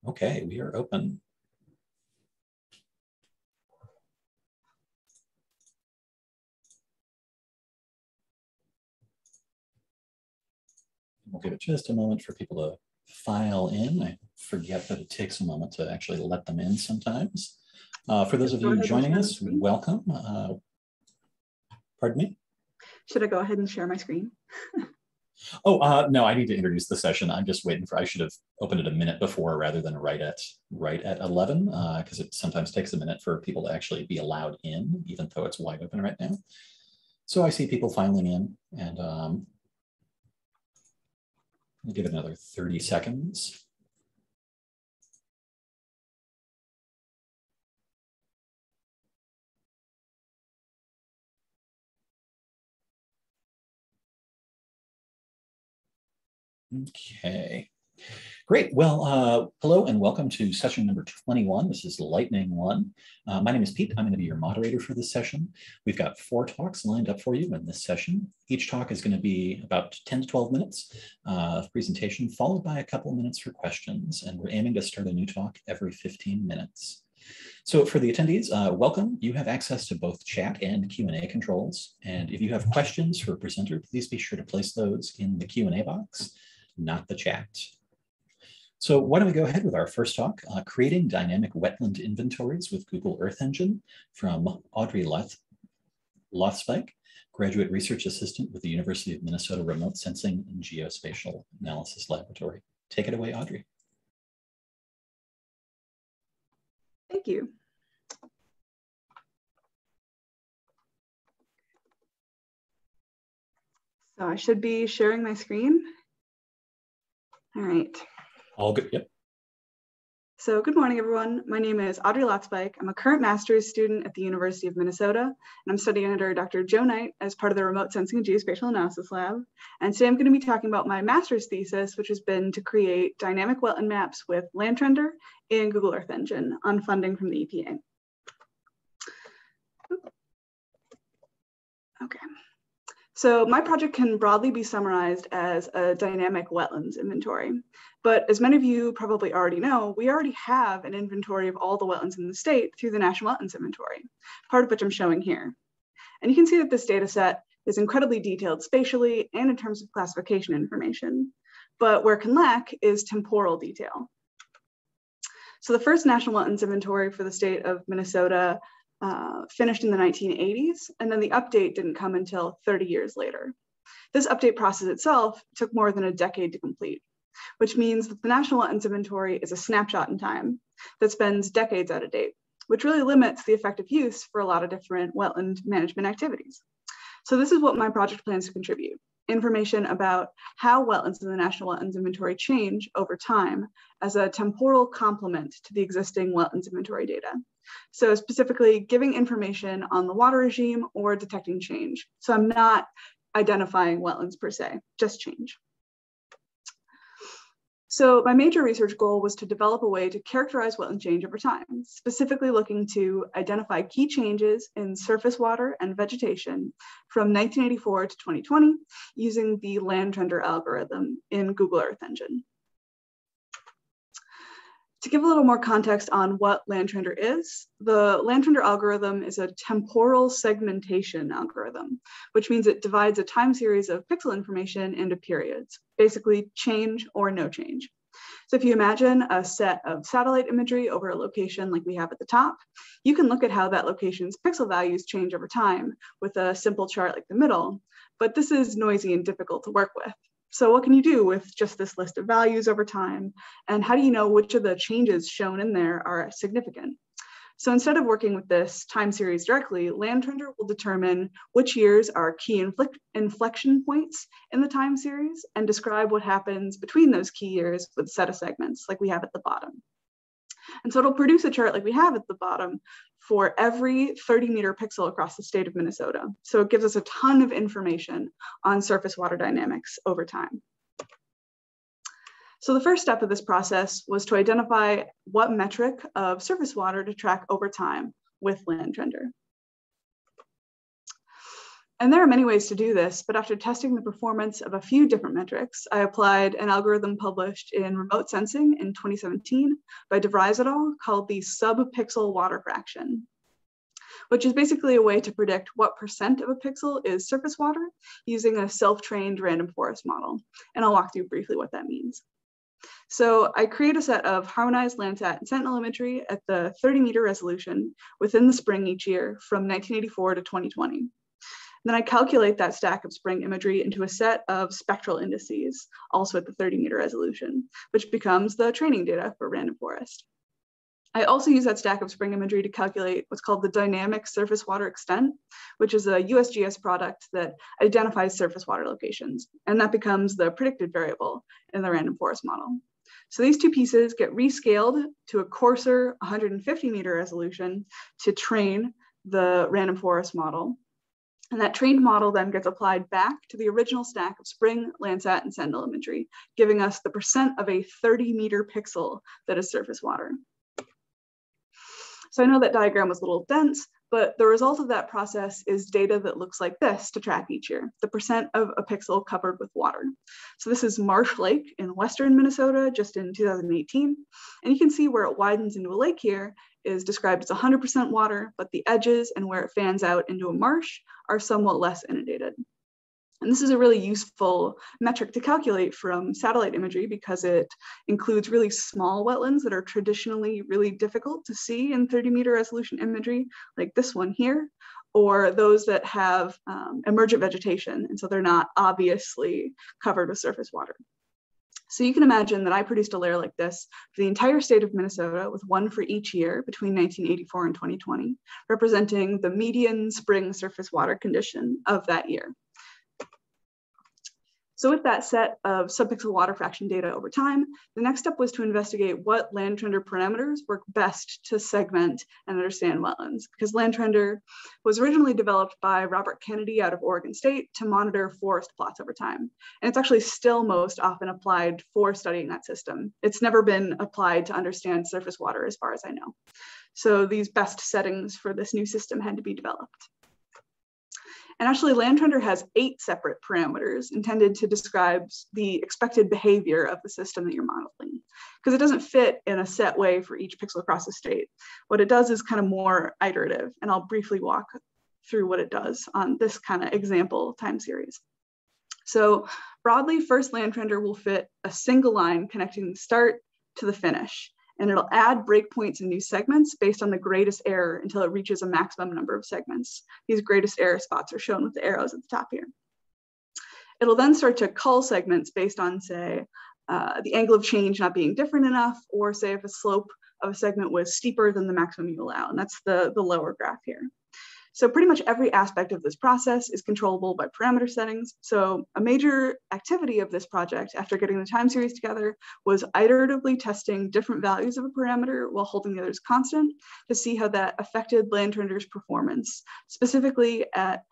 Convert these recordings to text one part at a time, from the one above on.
Okay, we are open. We'll give it just a moment for people to file in. I forget that it takes a moment to actually let them in sometimes. For those of you joining us, welcome. Pardon me? Should I go ahead and share my screen? Oh, no, I need to introduce the session. I'm just waiting for, I should have opened it a minute before rather than right at 11, because it sometimes takes a minute for people to actually be allowed in, even though it's wide open right now. So I see people filing in, and I'll give it another 30 seconds. Okay, great. Well, hello and welcome to session number 21. This is Lightning One. My name is Pete. I'm going to be your moderator for this session. We've got 4 talks lined up for you in this session. Each talk is going to be about 10 to 12 minutes of presentation, followed by a couple of minutes for questions. And we're aiming to start a new talk every 15 minutes. So for the attendees, welcome. You have access to both chat and Q&A controls. And if you have questions for a presenter, please be sure to place those in the Q&A box, not the chat. So why don't we go ahead with our first talk, Creating Dynamic Wetland Inventories with Google Earth Engine, from Audrey Lothspeich, Graduate Research Assistant with the University of Minnesota Remote Sensing and Geospatial Analysis Laboratory. Take it away, Audrey. Thank you. So I should be sharing my screen. All right. All good, yep. So good morning, everyone. My name is Audrey Lothspeich. I'm a current master's student at the University of Minnesota, and I'm studying under Dr. Joe Knight as part of the Remote Sensing and Geospatial Analysis Lab. And today I'm going to be talking about my master's thesis, which has been to create dynamic wetland maps with Landtrendr in Google Earth Engine on funding from the EPA. Okay. So my project can broadly be summarized as a dynamic wetlands inventory. But as many of you probably already know, we already have an inventory of all the wetlands in the state through the National Wetlands Inventory, part of which I'm showing here. And you can see that this data set is incredibly detailed spatially and in terms of classification information. But where it can lack is temporal detail. So the first National Wetlands Inventory for the state of Minnesota finished in the 1980s, and then the update didn't come until 30 years later. This update process itself took more than a decade to complete, which means that the National Wetlands Inventory is a snapshot in time that spends decades out of date, which really limits the effective use for a lot of different wetland management activities. So this is what my project plans to contribute: information about how wetlands in the National Wetlands Inventory change over time as a temporal complement to the existing wetlands inventory data. So specifically giving information on the water regime or detecting change. So I'm not identifying wetlands per se, just change. So my major research goal was to develop a way to characterize wetland change over time, specifically looking to identify key changes in surface water and vegetation from 1984 to 2020 using the Landtrendr algorithm in Google Earth Engine. To give a little more context on what Landtrendr is, the Landtrendr algorithm is a temporal segmentation algorithm, which means it divides a time series of pixel information into periods, basically change or no change. So if you imagine a set of satellite imagery over a location like we have at the top, you can look at how that location's pixel values change over time with a simple chart like the middle, but this is noisy and difficult to work with. So what can you do with just this list of values over time? And how do you know which of the changes shown in there are significant? So instead of working with this time series directly, Landtrendr will determine which years are key inflection points in the time series and describe what happens between those key years with a set of segments like we have at the bottom. And so it'll produce a chart like we have at the bottom for every 30-meter pixel across the state of Minnesota. So it gives us a ton of information on surface water dynamics over time. So the first step of this process was to identify what metric of surface water to track over time with Landtrendr. And there are many ways to do this, but after testing the performance of a few different metrics, I applied an algorithm published in Remote Sensing in 2017 by DeVries et al. Called the sub-pixel water fraction, which is basically a way to predict what % of a pixel is surface water using a self-trained random forest model. And I'll walk through briefly what that means. So I create a set of harmonized Landsat and Sentinel imagery at the 30-meter resolution within the spring each year from 1984 to 2020. Then I calculate that stack of spring imagery into a set of spectral indices, also at the 30-meter resolution, which becomes the training data for random forest. I also use that stack of spring imagery to calculate what's called the dynamic surface water extent, which is a USGS product that identifies surface water locations, and that becomes the predicted variable in the random forest model. So these two pieces get rescaled to a coarser 150-meter resolution to train the random forest model. And that trained model then gets applied back to the original stack of spring, Landsat, and Sentinel imagery, giving us the % of a 30-meter pixel that is surface water. So I know that diagram was a little dense, but the result of that process is data that looks like this to track each year, the % of a pixel covered with water. So this is Marsh Lake in western Minnesota, just in 2018. And you can see where it widens into a lake here is described as 100% water, but the edges and where it fans out into a marsh are somewhat less inundated. And this is a really useful metric to calculate from satellite imagery because it includes really small wetlands that are traditionally really difficult to see in 30-meter resolution imagery, like this one here, or those that have emergent vegetation, and so they're not obviously covered with surface water. So you can imagine that I produced a layer like this for the entire state of Minnesota with one for each year between 1984 and 2020, representing the median spring surface water condition of that year. So with that set of subpixel water fraction data over time, the next step was to investigate what Landtrendr parameters work best to segment and understand wetlands, because Landtrendr was originally developed by Robert Kennedy out of Oregon State to monitor forest plots over time. And it's actually still most often applied for studying that system. It's never been applied to understand surface water as far as I know. So these best settings for this new system had to be developed. And actually, Landtrendr has 8 separate parameters intended to describe the expected behavior of the system that you're modeling, because it doesn't fit in a set way for each pixel across the state. What it does is kind of more iterative, and I'll briefly walk through what it does on this kind of example time series. So broadly, first Landtrendr will fit a single line connecting the start to the finish. And it'll add breakpoints and new segments based on the greatest error until it reaches a maximum number of segments. These greatest error spots are shown with the arrows at the top here. It'll then start to cull segments based on, say, the angle of change not being different enough, or say if a slope of a segment was steeper than the maximum you allow, and that's the lower graph here. So pretty much every aspect of this process is controllable by parameter settings. So a major activity of this project after getting the time series together was iteratively testing different values of a parameter while holding the others constant to see how that affected Landtrendr's performance, specifically at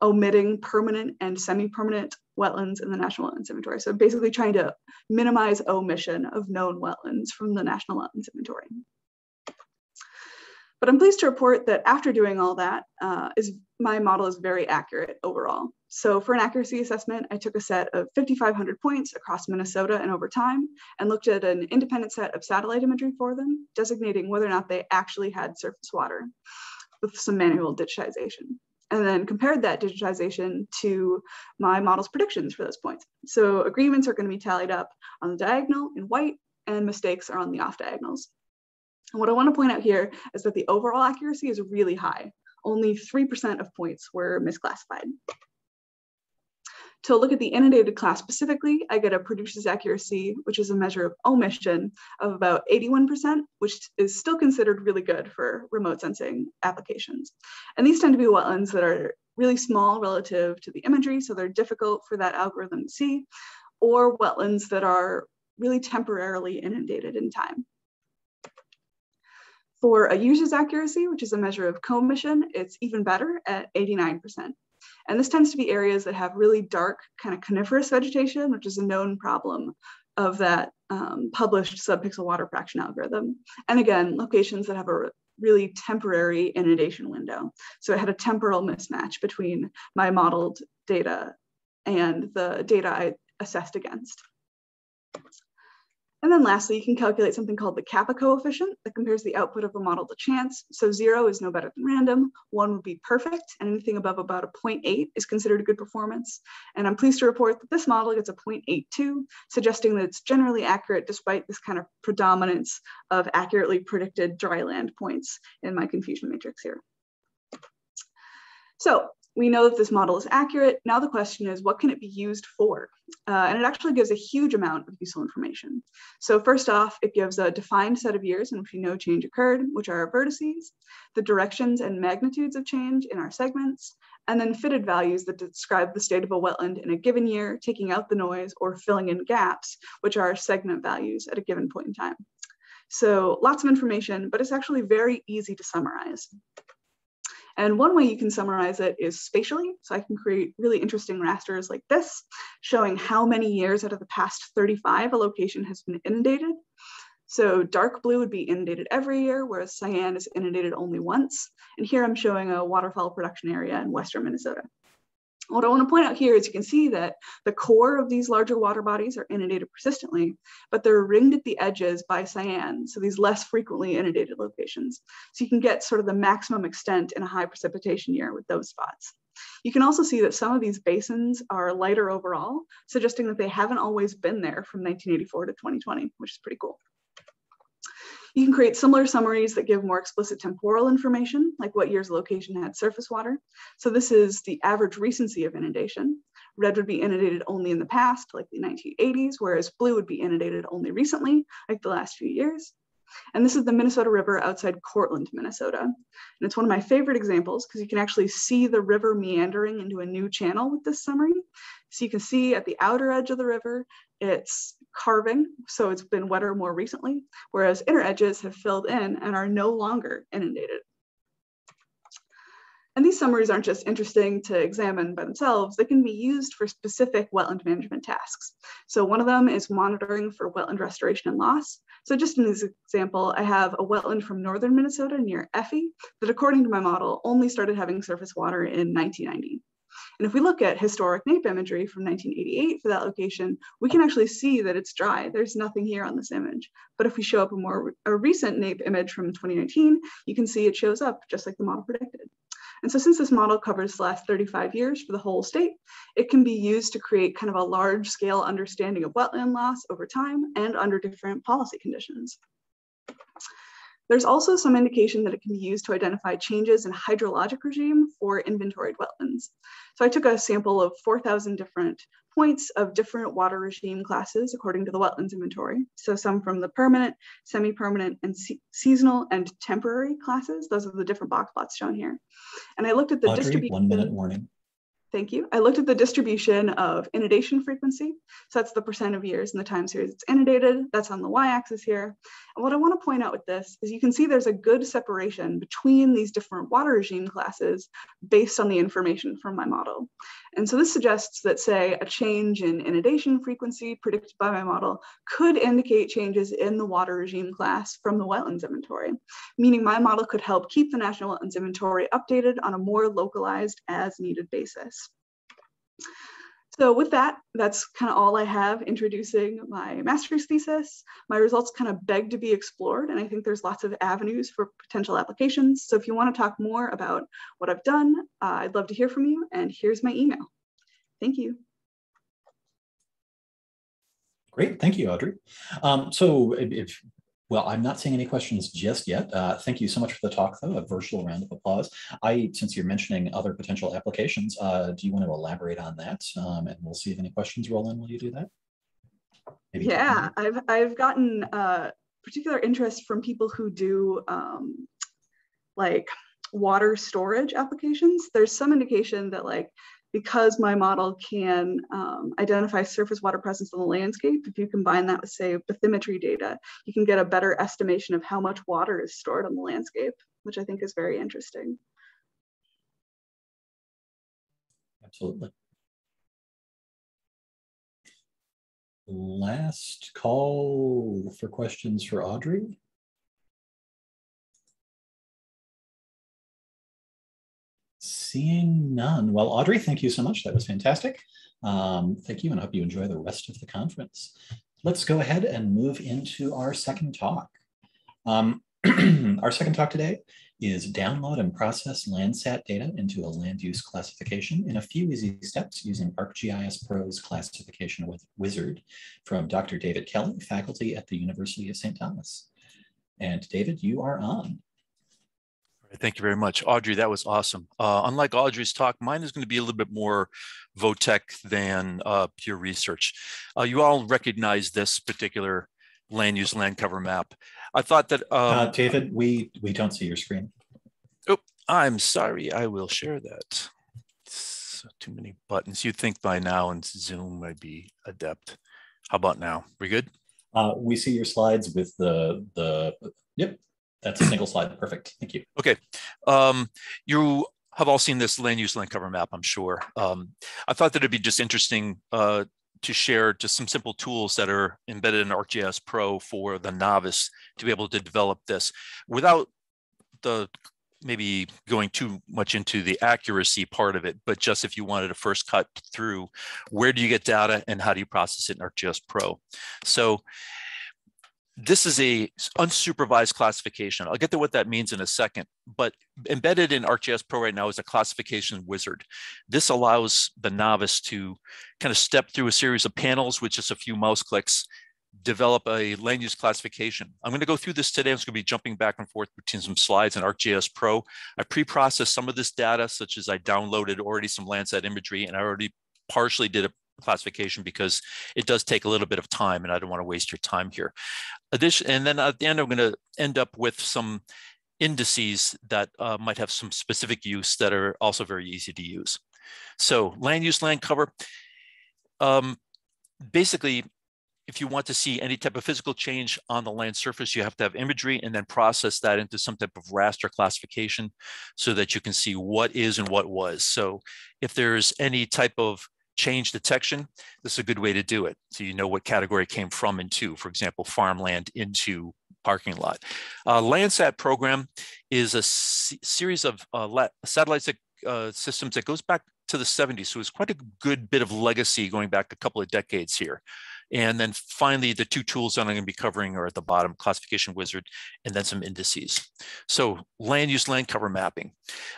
omitting permanent and semi-permanent wetlands in the National Wetlands Inventory. So basically trying to minimize omission of known wetlands from the National Wetlands Inventory. But I'm pleased to report that after doing all that, my model is very accurate overall. So for an accuracy assessment, I took a set of 5,500 points across Minnesota and over time, and looked at an independent set of satellite imagery for them, designating whether or not they actually had surface water with some manual digitization. And then compared that digitization to my model's predictions for those points. So agreements are going to be tallied up on the diagonal in white, and mistakes are on the off diagonals. And what I want to point out here is that the overall accuracy is really high. Only 3% of points were misclassified. To look at the inundated class specifically, I get a producer's accuracy, which is a measure of omission, of about 81%, which is still considered really good for remote sensing applications. And these tend to be wetlands that are really small relative to the imagery, so they're difficult for that algorithm to see, or wetlands that are really temporarily inundated in time. For a user's accuracy, which is a measure of commission, it's even better at 89%. And this tends to be areas that have really dark kind of coniferous vegetation, which is a known problem of that published subpixel water fraction algorithm. And again, locations that have a really temporary inundation window. So it had a temporal mismatch between my modeled data and the data I assessed against. And then lastly, you can calculate something called the kappa coefficient that compares the output of a model to chance. So 0 is no better than random, 1 would be perfect, and anything above about a 0.8 is considered a good performance. And I'm pleased to report that this model gets a 0.82, suggesting that it's generally accurate despite this kind of predominance of accurately predicted dry land points in my confusion matrix here. So we know that this model is accurate. Now the question is, what can it be used for? And it actually gives a huge amount of useful information. So first off, it gives a defined set of years in which we know change occurred, which are our vertices, the directions and magnitudes of change in our segments, and then fitted values that describe the state of a wetland in a given year, taking out the noise or filling in gaps, which are our segment values at a given point in time. So lots of information, but it's actually very easy to summarize. And one way you can summarize it is spatially. So I can create really interesting rasters like this, showing how many years out of the past 35 a location has been inundated. So dark blue would be inundated every year, whereas cyan is inundated only once. And here I'm showing a waterfowl production area in western Minnesota. What I want to point out here is you can see that the core of these larger water bodies are inundated persistently, but they're ringed at the edges by cyan, so these less frequently inundated locations. So you can get sort of the maximum extent in a high precipitation year with those spots. You can also see that some of these basins are lighter overall, suggesting that they haven't always been there from 1984 to 2020, which is pretty cool. You can create similar summaries that give more explicit temporal information, like what year's location had surface water. So this is the average recency of inundation. Red would be inundated only in the past, like the 1980s, whereas blue would be inundated only recently, like the last few years. And this is the Minnesota River outside Cortland, Minnesota. And it's one of my favorite examples because you can actually see the river meandering into a new channel with this summary. So you can see at the outer edge of the river, it's carving, so it's been wetter more recently, whereas inner edges have filled in and are no longer inundated. And these summaries aren't just interesting to examine by themselves, they can be used for specific wetland management tasks. So one of them is monitoring for wetland restoration and loss. So just in this example, I have a wetland from northern Minnesota near Effie that according to my model only started having surface water in 1990. And if we look at historic NAPE imagery from 1988 for that location, we can actually see that it's dry. There's nothing here on this image. But if we show up a recent NAPE image from 2019, you can see it shows up just like the model predicted. And so since this model covers the last 35 years for the whole state, it can be used to create kind of a large scale understanding of wetland loss over time and under different policy conditions. There's also some indication that it can be used to identify changes in hydrologic regime for inventoried wetlands. So I took a sample of 4,000 different points of different water regime classes according to the Wetlands Inventory. So some from the permanent, semi-permanent, and seasonal and temporary classes. Those are the different box plots shown here. And I looked at the Audrey, distribution. 1 minute warning. Thank you. I looked at the distribution of inundation frequency. So that's the percent of years in the time series it's inundated. That's on the y-axis here. And what I want to point out with this is you can see there's a good separation between these different water regime classes based on the information from my model. And so this suggests that, say, a change in inundation frequency predicted by my model could indicate changes in the water regime class from the Wetlands Inventory, meaning my model could help keep the National Wetlands Inventory updated on a more localized as needed basis. So with that, that's kind of all I have introducing my master's thesis. My results kind of beg to be explored, and I think there's lots of avenues for potential applications. So if you want to talk more about what I've done, I'd love to hear from you, and here's my email. Thank you. Great, thank you, Audrey. Well, I'm not seeing any questions just yet. Thank you so much for the talk, though. A virtual round of applause. Since you're mentioning other potential applications, do you want to elaborate on that? And we'll see if any questions roll in while you do that. Maybe yeah, I've gotten particular interest from people who do like water storage applications. There's some indication that because my model can identify surface water presence on the landscape, if you combine that with, say, bathymetry data, you can get a better estimation of how much water is stored on the landscape, which I think is very interesting. Absolutely. Last call for questions for Audrey. Seeing none. Well, Audrey, thank you so much. That was fantastic. Thank you, and I hope you enjoy the rest of the conference. Let's go ahead and move into our second talk. Our second talk today is download and process Landsat data into a land use classification in a few easy steps using ArcGIS Pro's classification wizard from Dr. David Kelly, faculty at the University of St. Thomas. And David, you are on. Thank you very much. Audrey, that was awesome. Unlike Audrey's talk, mine is going to be a little bit more vo-tech than pure research. You all recognize this particular land use land cover map. I thought that... David, we don't see your screen. Oh, I'm sorry. I will share that. It's too many buttons. You'd think by now in Zoom I'd be adept. How about now? We good? We see your slides with yep. That's a single slide. Perfect. Thank you. Okay. You have all seen this land use land cover map, I'm sure. I thought that it'd be just interesting to share just some simple tools that are embedded in ArcGIS Pro for the novice to be able to develop this without maybe going too much into the accuracy part of it, but just if you wanted to first cut through, where do you get data and how do you process it in ArcGIS Pro? So this is a unsupervised classification. I'll get to what that means in a second, but embedded in ArcGIS Pro right now is a classification wizard. This allows the novice to kind of step through a series of panels with just a few mouse clicks, develop a land use classification. I'm going to go through this today. I'm just going to be jumping back and forth between some slides in ArcGIS Pro. I pre-processed some of this data, such as I downloaded already some Landsat imagery, and I already partially did a classification because it does take a little bit of time and I don't want to waste your time here. And then at the end, I'm going to end up with some indices that might have some specific use that are also very easy to use. So land use land cover. Basically, if you want to see any type of physical change on the land surface, you have to have imagery and then process that into some type of raster classification so that you can see what is and what was. So if there's any type of change detection, this is a good way to do it. So you know what category it came from into, for example, farmland into parking lot. Landsat program is a series of satellite systems that goes back to the 70s. So it's quite a good bit of legacy going back a couple of decades here. And then finally, the two tools that I'm going to be covering are at the bottom, classification wizard, and then some indices. So land use land cover mapping.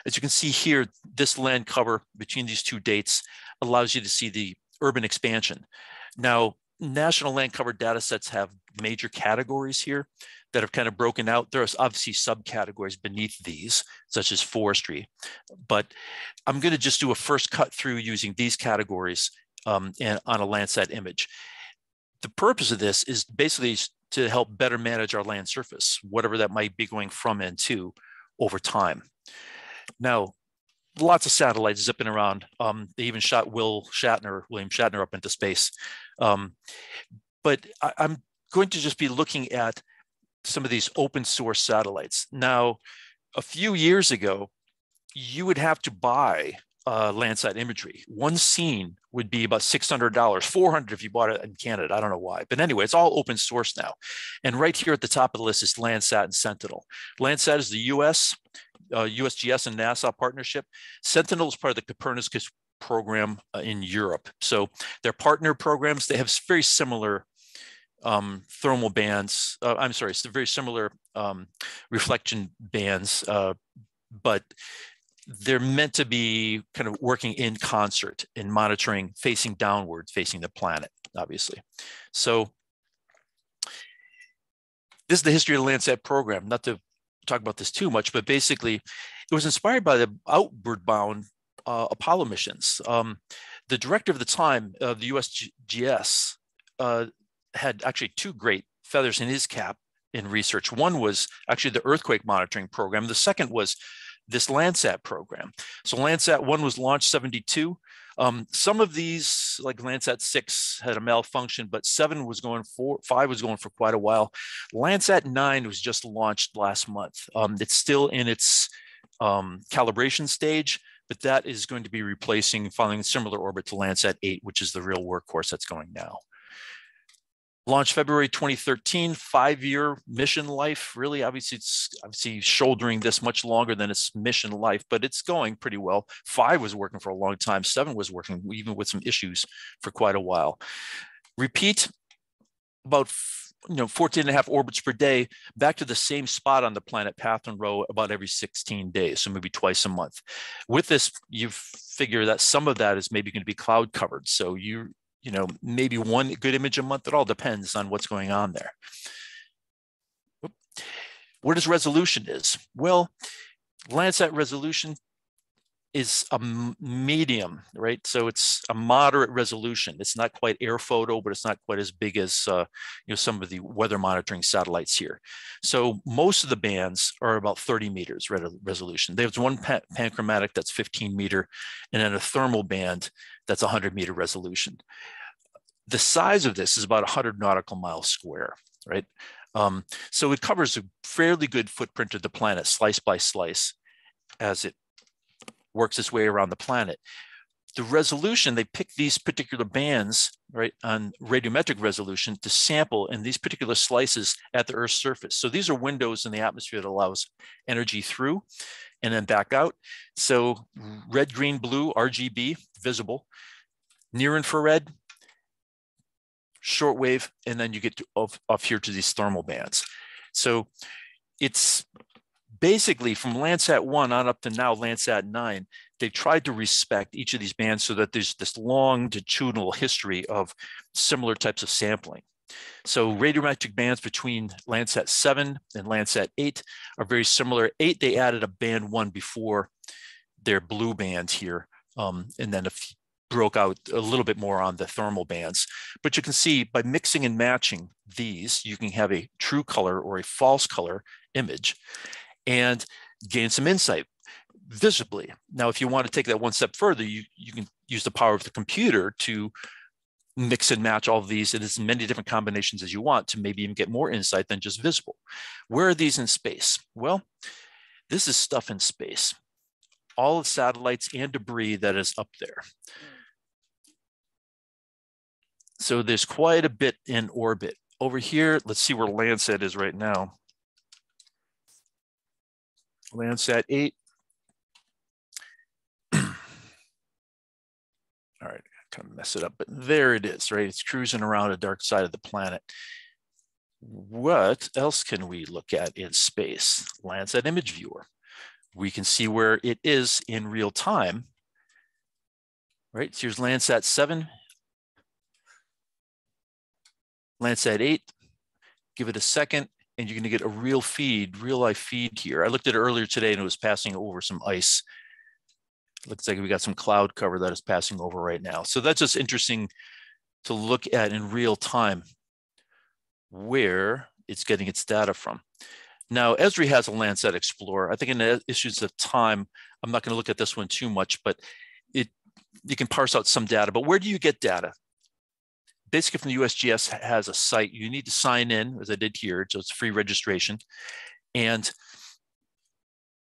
As you can see here, this land cover between these two dates allows you to see the urban expansion. Now, national land cover data sets have major categories here that have kind of broken out. There's obviously subcategories beneath these, such as forestry, but I'm going to just do a first cut through using these categories and on a Landsat image. The purpose of this is basically to help better manage our land surface, whatever that might be going from and to over time. Now, lots of satellites zipping around. They even shot William Shatner up into space. But I'm going to just be looking at some of these open source satellites. Now, a few years ago, you would have to buy Landsat imagery. One scene would be about $600, $400 if you bought it in Canada. I don't know why, but anyway, it's all open source now. And right here at the top of the list is Landsat and Sentinel. Landsat is the US, USGS and NASA partnership. Sentinel is part of the Copernicus program in Europe. So they're partner programs. They have very similar thermal bands. Very similar reflection bands, but they're meant to be kind of working in concert in monitoring, facing downwards, facing the planet, obviously. So this is the history of the Landsat program. Not to talk about this too much, but basically it was inspired by the outward bound Apollo missions. The director of the time of the USGS had actually two great feathers in his cap in research. One was actually the earthquake monitoring program. The second was this Landsat program. So Landsat 1 was launched 72. Some of these, like Landsat 6, had a malfunction, but 5 was going for quite a while. Landsat 9 was just launched last month. It's still in its calibration stage, but that is going to be following a similar orbit to Landsat 8, which is the real workhorse that's going now. Launched February 2013, 5-year mission life. Really, obviously, it's shouldering this much longer than its mission life, but it's going pretty well. 5 was working for a long time. 7 was working, even with some issues, for quite a while. Repeat about 14.5 orbits per day, back to the same spot on the planet, path and row, about every 16 days, so maybe twice a month. With this, you figure that some of that is maybe going to be cloud covered, so maybe one good image a month. It all depends on what's going on there. What is resolution is? Well, Landsat resolution is a medium, right? So it's a moderate resolution. It's not quite air photo, but it's not quite as big as some of the weather monitoring satellites here. So most of the bands are about 30 meters resolution. There's one panchromatic that's 15 meter, and then a thermal band that's 100 meter resolution. The size of this is about 100 nautical miles square, right? So it covers a fairly good footprint of the planet, slice by slice, as it works its way around the planet. The resolution, they pick these particular bands, right, on radiometric resolution to sample in these particular slices at the Earth's surface. So these are windows in the atmosphere that allows energy through and then back out. So red, green, blue, RGB, visible, near infrared, shortwave, and then you get off here to these thermal bands. So it's basically from Landsat 1 on up to now Landsat 9, they've tried to respect each of these bands so that there's this longitudinal history of similar types of sampling. So radiometric bands between Landsat 7 and Landsat 8 are very similar. 8, they added a band 1 before their blue band here, and then broke out a little bit more on the thermal bands. But you can see by mixing and matching these, you can have a true color or a false color image and gain some insight visibly. Now, if you want to take that one step further, you can use the power of the computer to mix and match all of these in as many different combinations as you want to maybe even get more insight than just visible. Where are these in space? Well, this is stuff in space. All the satellites and debris that is up there. So there's quite a bit in orbit. Over here, let's see where Landsat is right now. Landsat 8. All right, kind of mess it up, but there it is, right? It's cruising around a dark side of the planet. What else can we look at in space? Landsat Image Viewer. We can see where it is in real time, right? So here's Landsat 7, Landsat 8. Give it a second, and you're going to get a real life feed here. I looked at it earlier today, and it was passing over some ice. Looks like we got some cloud cover that is passing over right now. So that's just interesting to look at in real time where it's getting its data from. Now, Esri has a Landsat Explorer. I think in the issues of time, I'm not going to look at this one too much, but you can parse out some data. But where do you get data? Basically, from the USGS has a site. You need to sign in, as I did here, so it's free registration. And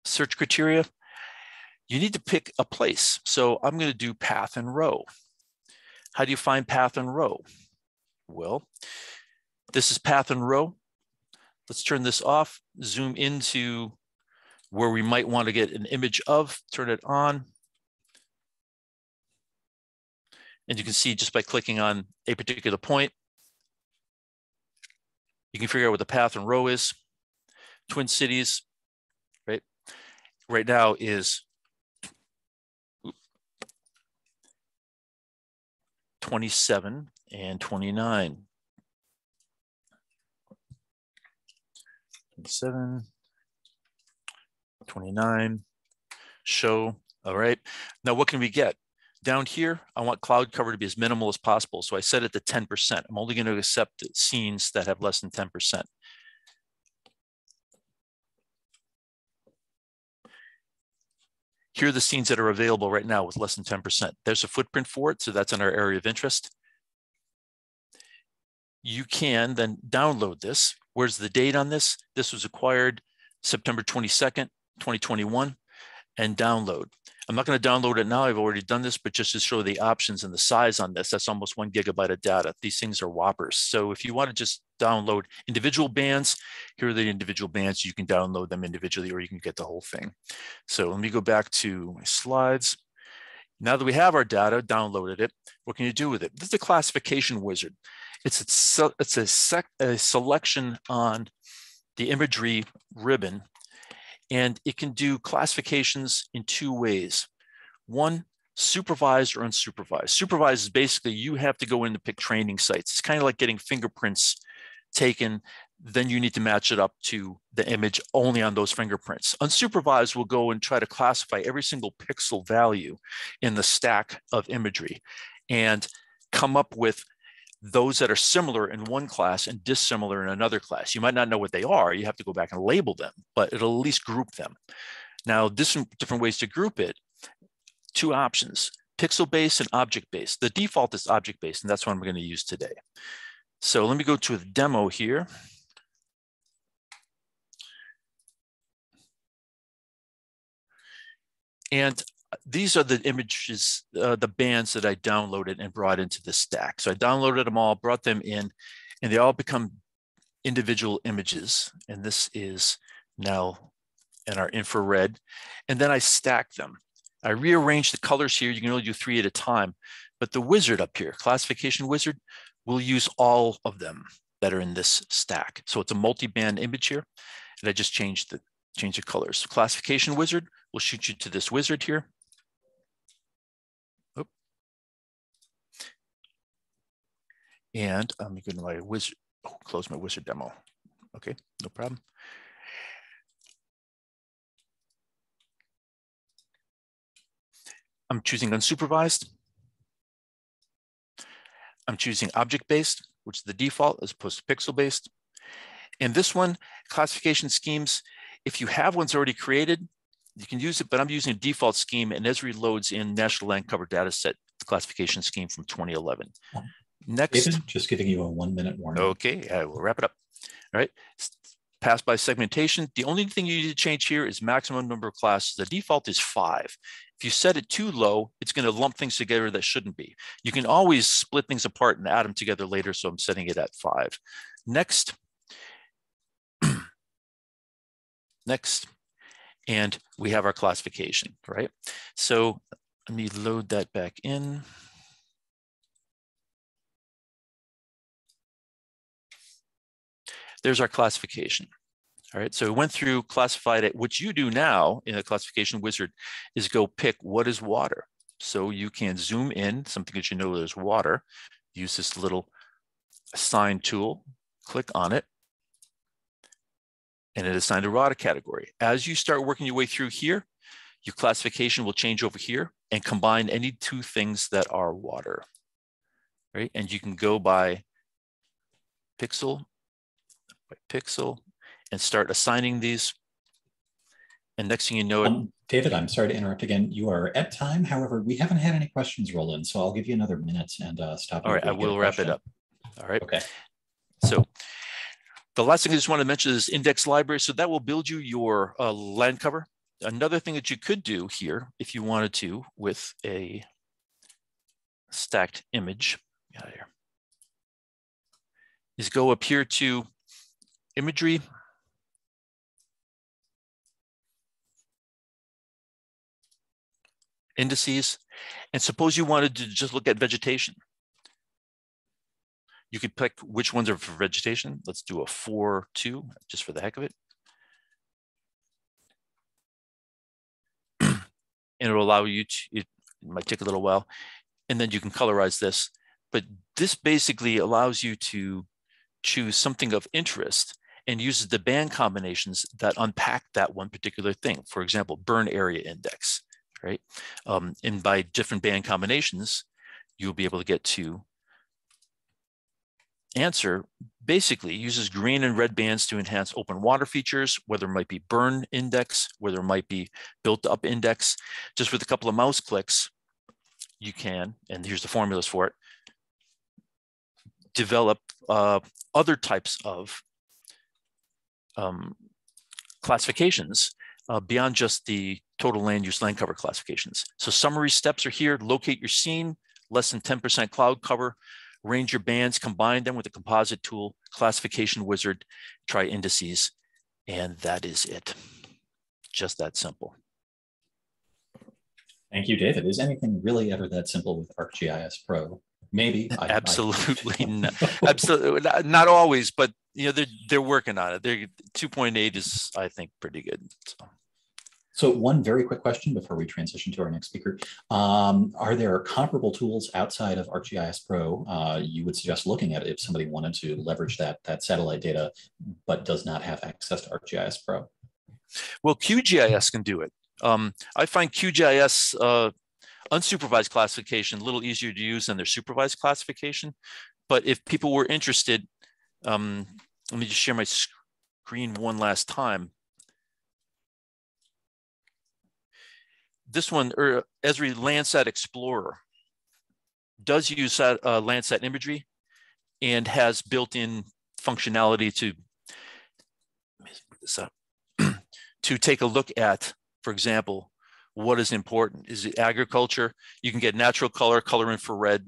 search criteria, you need to pick a place. So I'm going to do path and row. How do you find path and row? Well, this is path and row. Let's turn this off, zoom into where we might want to get an image of, turn it on. And you can see just by clicking on a particular point, you can figure out what the path and row is. Twin Cities, right now is 27 and 29. 27, 29, show. All right. Now, what can we get? Down here, I want cloud cover to be as minimal as possible. So I set it to 10%. I'm only going to accept scenes that have less than 10%. Here are the scenes that are available right now with less than 10%. There's a footprint for it, so that's in our area of interest. You can then download this. Where's the date on this? This was acquired September 22nd, 2021, and download. I'm not going to download it now. I've already done this, but just to show the options and the size on this, that's almost 1 gigabyte of data. These things are whoppers. So if you want to just download individual bands, here are the individual bands. You can download them individually, or you can get the whole thing. So let me go back to my slides. Now that we have our data, downloaded it, what can you do with it? This is a classification wizard. It's a selection on the imagery ribbon, and it can do classifications in 2 ways. One, supervised or unsupervised. Supervised is basically you have to go in to pick training sites. It's kind of like getting fingerprints taken, then you need to match it up to the image only on those fingerprints. Unsupervised will go and try to classify every single pixel value in the stack of imagery and come up with those that are similar in one class and dissimilar in another class. You might not know what they are. You have to go back and label them, but it'll at least group them. Now, different ways to group it. 2 options, pixel-based and object-based. The default is object-based, and that's what I'm going to use today. So let me go to a demo here. And these are the images, the bands that I downloaded and brought into the stack. So I downloaded them all, brought them in, and they all become individual images. And this is now in our infrared. And then I stack them. I rearrange the colors here. You can only do 3 at a time. But the wizard up here, classification wizard, will use all of them that are in this stack. So it's a multi-band image here. And I just changed the colors. So classification wizard will shoot you to this wizard here. Oop. And I'm going to my wizard, close my wizard demo. Okay, no problem. I'm choosing unsupervised. I'm choosing object-based, which is the default as opposed to pixel-based. And this one, classification schemes, if you have ones already created, you can use it, but I'm using a default scheme, and Esri loads in National Land Cover Dataset classification scheme from 2011. Next. David, just giving you a 1-minute warning. Okay, I will wrap it up. All right. Pass by segmentation. The only thing you need to change here is maximum number of classes. The default is 5. If you set it too low, it's going to lump things together that shouldn't be. You can always split things apart and add them together later, so I'm setting it at 5. Next. Next. And we have our classification, right? So let me load that back in. There's our classification. All right, so we went through, classified it. What you do now in a classification wizard is go pick what is water. So you can zoom in, something that you know there's water, use this little assign tool, click on it, and it assigned a water category. As you start working your way through here, your classification will change over here and combine any 2 things that are water, right? And you can go by pixel, and start assigning these. And next thing you know, David, I'm sorry to interrupt again. You are at time. However, we haven't had any questions roll in, so I'll give you another minute and stop. All right, I will wrap it up. All right. Okay. So the last thing I just want to mention is index library. So that will build you your land cover. Another thing that you could do here, if you wanted to, with a stacked image, is go up here to imagery. Indices, and suppose you wanted to just look at vegetation. You could pick which ones are for vegetation. Let's do a 4-2 just for the heck of it. And it will allow you to, it might take a little while, and then you can colorize this. But this basically allows you to choose something of interest and uses the band combinations that unpack that one particular thing. For example, burn area index. Right? And by different band combinations, you'll be able to get to answer. Basically, uses green and red bands to enhance open water features, whether it might be burn index, whether it might be built up index. Just with a couple of mouse clicks, you can, and here's the formulas for it, develop other types of classifications beyond just the total land use land cover classifications. So summary steps are here: locate your scene, less than 10% cloud cover, range your bands, combine them with a composite tool, classification wizard, try indices, and that is it. Just that simple. Thank you, David. Is anything really ever that simple with ArcGIS Pro? Maybe. Absolutely not. Absolutely not always, but you know they're working on it. 2.8 is, I think, pretty good. So one very quick question before we transition to our next speaker. Are there comparable tools outside of ArcGIS Pro you would suggest looking at if somebody wanted to leverage that satellite data but does not have access to ArcGIS Pro? Well, QGIS can do it. I find QGIS unsupervised classification a little easier to use than their supervised classification. But if people were interested, let me just share my screen one last time. This one, Esri Landsat Explorer, does use Landsat imagery and has built-in functionality to, let me put this up, to take a look at, for example, what is important. Is it agriculture? You can get natural color, color infrared.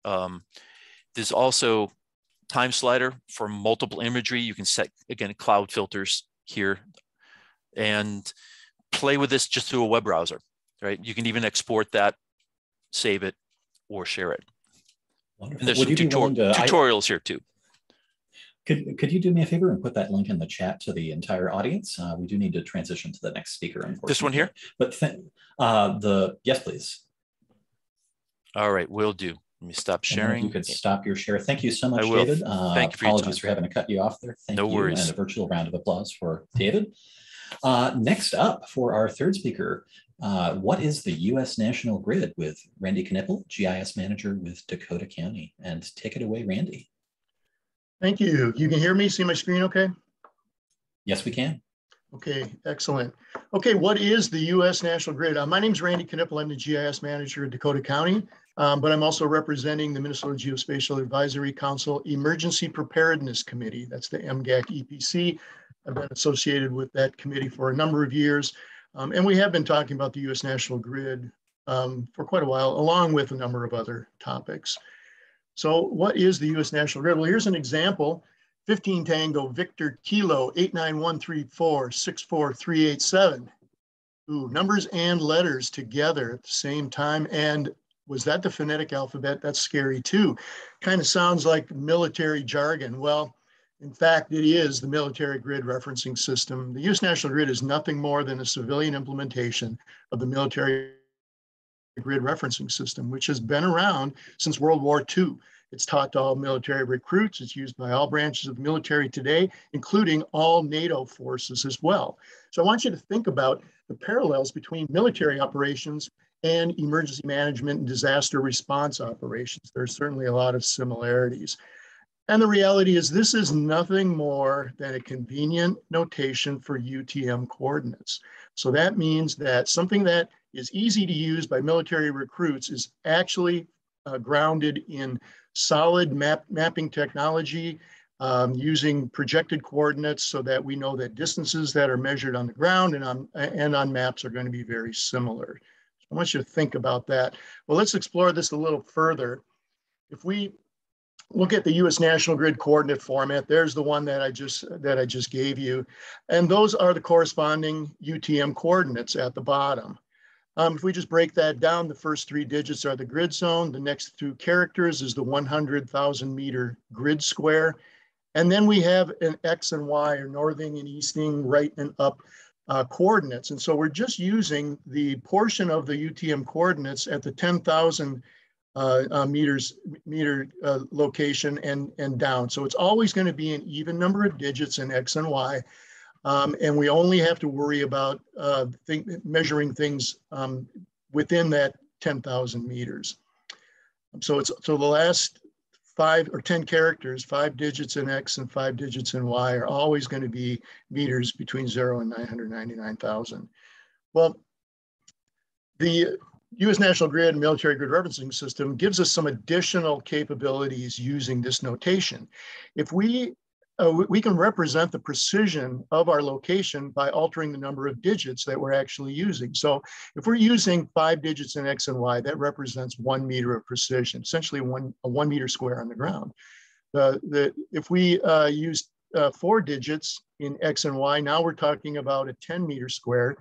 There's also time slider for multiple imagery. You can set, again, cloud filters here and play with this just through a web browser, right? You can even export that, save it, or share it. Wonderful. And there's some tutorials here too. Could you do me a favor and put that link in the chat to the entire audience? We do need to transition to the next speaker, unfortunately. This one here? But yes, please. All right, will do. Let me stop sharing. You could stop your share. Thank you so much, I will. David. Thank you for apologies for having to cut you off there. Thank you. worries. And a virtual round of applause for David. Next up for our third speaker, what is the U.S. National Grid with Randy Knippel, GIS Manager with Dakota County. And take it away, Randy. Thank you. You can hear me, see my screen okay? Yes, we can. Okay, excellent. Okay, what is the U.S. National Grid? My name is Randy Knippel. I'm the GIS Manager at Dakota County, but I'm also representing the Minnesota Geospatial Advisory Council Emergency Preparedness Committee. That's the MGAC EPC. I've been associated with that committee for a number of years, and we have been talking about the U.S. National Grid for quite a while, along with a number of other topics. So what is the U.S. National Grid? Well, here's an example: 15 Tango Victor Kilo 89134 64387. Ooh, numbers and letters together at the same time. And was that the phonetic alphabet? That's scary too. Kind of sounds like military jargon. Well, in fact, it is the military grid referencing system. The U.S. National Grid is nothing more than a civilian implementation of the military grid referencing system, which has been around since World War II. It's taught to all military recruits. It's used by all branches of the military today, including all NATO forces as well. So I want you to think about the parallels between military operations and emergency management and disaster response operations. There's certainly a lot of similarities. And the reality is this is nothing more than a convenient notation for UTM coordinates. So that means that something that is easy to use by military recruits is actually grounded in solid mapping technology, using projected coordinates so that we know that distances that are measured on the ground and on maps are going to be very similar. So I want you to think about that. Well, let's explore this a little further. If we look at the U.S. National Grid coordinate format, there's the one that I just gave you, and those are the corresponding UTM coordinates at the bottom. If we just break that down, the first 3 digits are the grid zone. The next 2 characters is the 100,000 meter grid square. And then we have an X and Y, or northing and easting, right and up coordinates. And so we're just using the portion of the UTM coordinates at the 10,000 meter location and down. So it's always going to be an even number of digits in X and Y. And we only have to worry about measuring things within that 10,000 meters. So the last 5 or 10 characters, 5 digits in X and 5 digits in Y, are always going to be meters between 0 and 999,000. Well, the U.S. National Grid and Military Grid Referencing System gives us some additional capabilities using this notation. If we we can represent the precision of our location by altering the number of digits that we're actually using. So if we're using 5 digits in X and Y, that represents 1 meter of precision, essentially a 1 meter square on the ground. If we use 4 digits in X and Y, now we're talking about a 10 meter square.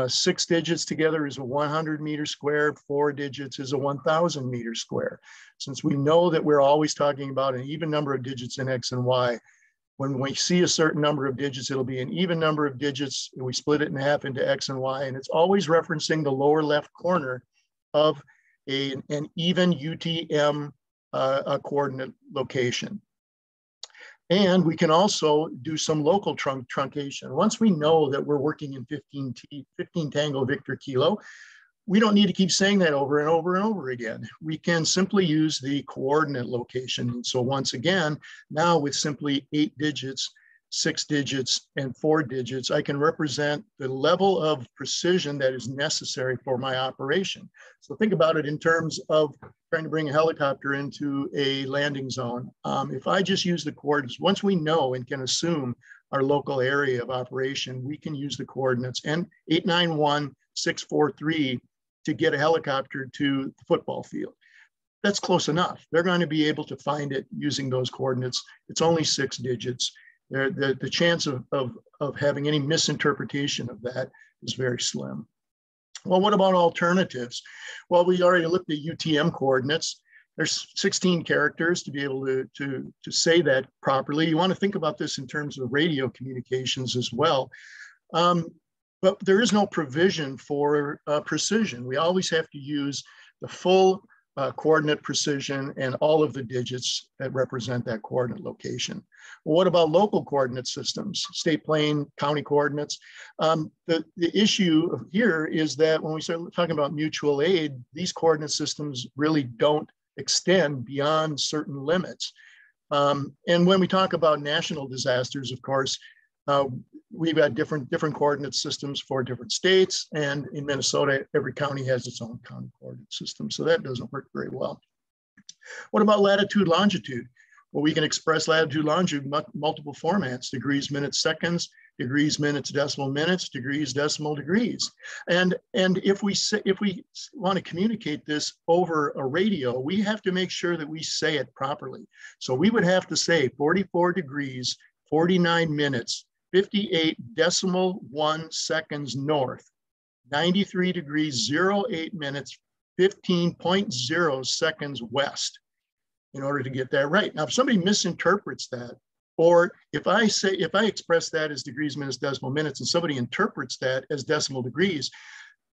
6 digits together is a 100 meter square, 4 digits is a 1,000 meter square. Since we know that we're always talking about an even number of digits in X and Y, when we see a certain number of digits, it'll be an even number of digits, and we split it in half into X and Y, and it's always referencing the lower left corner of an even UTM coordinate location. And we can also do some local truncation. Once we know that we're working in 15 Tango Victor Kilo, we don't need to keep saying that over and over and over again. We can simply use the coordinate location. And so once again, now with simply 8 digits, 6 digits, and 4 digits, I can represent the level of precision that is necessary for my operation. So think about it in terms of trying to bring a helicopter into a landing zone. If I just use the coordinates, once we know and can assume our local area of operation, we can use the coordinates and 891-643 to get a helicopter to the football field. That's close enough. They're going to be able to find it using those coordinates. It's only 6 digits. The chance of having any misinterpretation of that is very slim. Well, what about alternatives? Well, we already looked at UTM coordinates. There's 16 characters to be able to say that properly. You want to think about this in terms of radio communications as well. But there is no provision for precision. We always have to use the full coordinate precision and all of the digits that represent that coordinate location. Well, what about local coordinate systems, state plane, county coordinates? The issue here is that when we start talking about mutual aid, these coordinate systems really don't extend beyond certain limits. And when we talk about national disasters, of course, we've got different coordinate systems for different states. And in Minnesota, every county has its own county coordinate system. So that doesn't work very well. What about latitude, longitude? Well, we can express latitude, longitude in multiple formats: degrees, minutes, seconds, degrees, minutes, decimal minutes, degrees, decimal degrees. And if we want to communicate this over a radio, we have to make sure that we say it properly. So we would have to say 44 degrees, 49 minutes, 58.1 seconds north, 93 degrees, 08 minutes, 15.0 seconds west, in order to get that right. Now, if somebody misinterprets that, or if I express that as degrees, minutes, decimal minutes, and somebody interprets that as decimal degrees,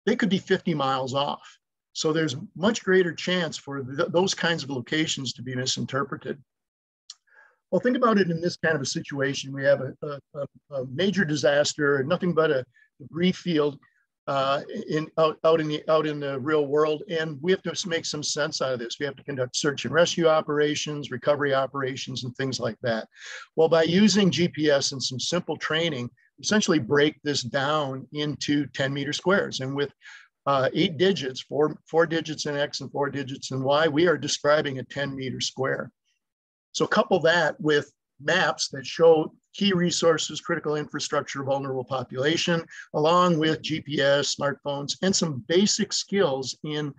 they could be 50 miles off. So there's much greater chance for those kinds of locations to be misinterpreted. Well, think about it in this kind of a situation. We have a major disaster, nothing but a debris field out in the real world, and we have to make some sense out of this. We have to conduct search and rescue operations, recovery operations, and things like that. Well, by using GPS and some simple training, essentially break this down into 10-meter squares. And with 8 digits, four digits in X and 4 digits in Y, we are describing a 10-meter square. So couple that with maps that show key resources, critical infrastructure, vulnerable population, along with GPS, smartphones, and some basic skills in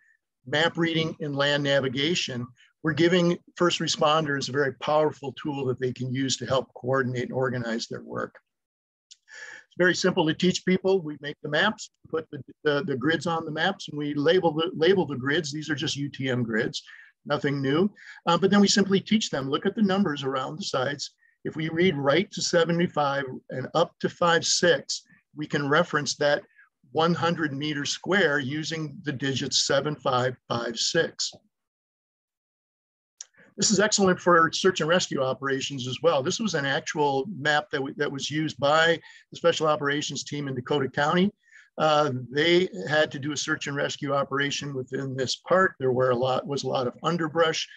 map reading and land navigation. We're giving first responders a very powerful tool that they can use to help coordinate and organize their work. It's very simple to teach people. We make the maps, put the grids on the maps, and we label the grids. These are just UTM grids. Nothing new, but then we simply teach them, look at the numbers around the sides. If we read right to 75 and up to 56, we can reference that 100-meter square using the digits 7556. This is excellent for search and rescue operations as well. This was an actual map that was used by the special operations team in Dakota County. They had to do a search and rescue operation within this park. There was a lot of underbrush,